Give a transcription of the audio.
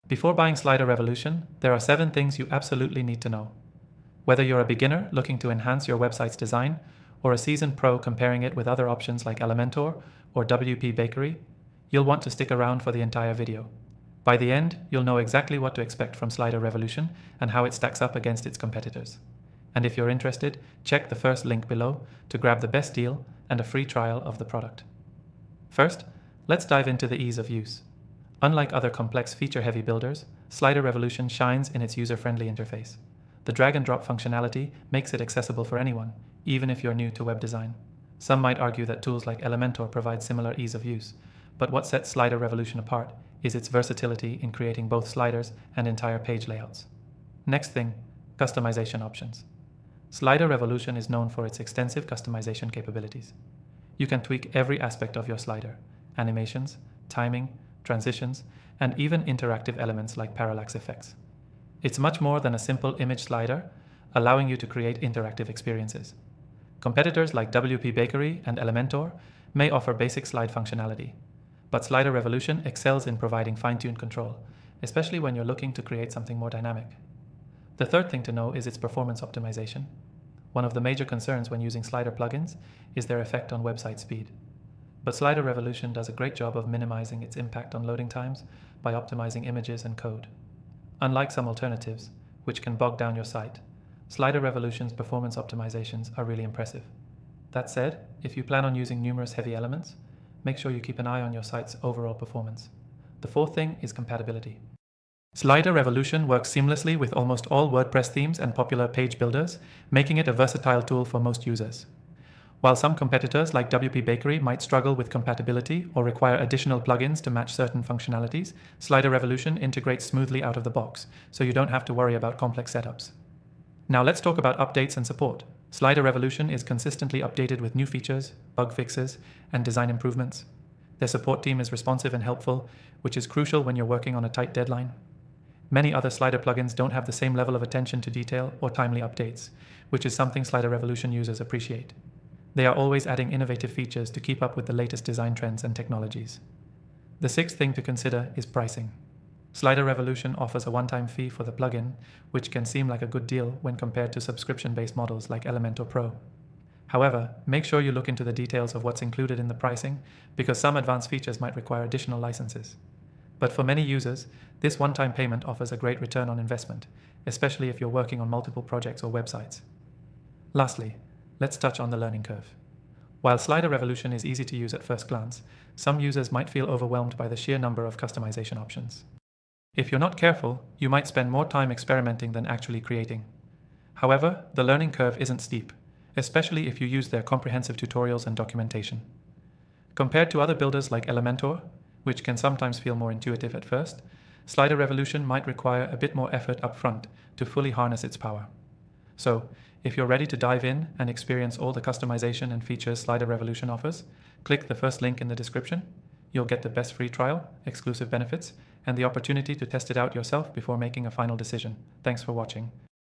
Before buying Slider Revolution, there are 7 things you absolutely need to know. Whether you're a beginner looking to enhance your website's design, or a seasoned pro comparing it with other options like Elementor or WP Bakery, you'll want to stick around for the entire video. By the end, you'll know exactly what to expect from Slider Revolution and how it stacks up against its competitors. And if you're interested, check the first link below to grab the best deal and a free trial of the product. First, let's dive into the ease of use. Unlike other complex feature-heavy builders, Slider Revolution shines in its user-friendly interface. The drag-and-drop functionality makes it accessible for anyone, even if you're new to web design. Some might argue that tools like Elementor provide similar ease of use, but what sets Slider Revolution apart is its versatility in creating both sliders and entire page layouts. Next thing, customization options. Slider Revolution is known for its extensive customization capabilities. You can tweak every aspect of your slider: animations, timing, transitions, and even interactive elements like parallax effects. It's much more than a simple image slider, allowing you to create interactive experiences. Competitors like WP Bakery and Elementor may offer basic slide functionality, but Slider Revolution excels in providing fine-tuned control, especially when you're looking to create something more dynamic. The third thing to know is its performance optimization. One of the major concerns when using Slider plugins is their effect on website speed. But Slider Revolution does a great job of minimizing its impact on loading times by optimizing images and code. Unlike some alternatives, which can bog down your site, Slider Revolution's performance optimizations are really impressive. That said, if you plan on using numerous heavy elements, make sure you keep an eye on your site's overall performance. The fourth thing is compatibility. Slider Revolution works seamlessly with almost all WordPress themes and popular page builders, making it a versatile tool for most users. While some competitors like WP Bakery might struggle with compatibility or require additional plugins to match certain functionalities, Slider Revolution integrates smoothly out of the box, so you don't have to worry about complex setups. Now let's talk about updates and support. Slider Revolution is consistently updated with new features, bug fixes, and design improvements. Their support team is responsive and helpful, which is crucial when you're working on a tight deadline. Many other Slider plugins don't have the same level of attention to detail or timely updates, which is something Slider Revolution users appreciate. They are always adding innovative features to keep up with the latest design trends and technologies. The sixth thing to consider is pricing. Slider Revolution offers a one-time fee for the plugin, which can seem like a good deal when compared to subscription-based models like Elementor Pro. However, make sure you look into the details of what's included in the pricing, because some advanced features might require additional licenses. But for many users, this one-time payment offers a great return on investment, especially if you're working on multiple projects or websites. Lastly, let's touch on the learning curve. While Slider Revolution is easy to use at first glance, some users might feel overwhelmed by the sheer number of customization options. If you're not careful, you might spend more time experimenting than actually creating. However, the learning curve isn't steep, especially if you use their comprehensive tutorials and documentation. Compared to other builders like Elementor, which can sometimes feel more intuitive at first, Slider Revolution might require a bit more effort up front to fully harness its power. So, if you're ready to dive in and experience all the customization and features Slider Revolution offers, click the first link in the description. You'll get the best free trial, exclusive benefits, and the opportunity to test it out yourself before making a final decision. Thanks for watching.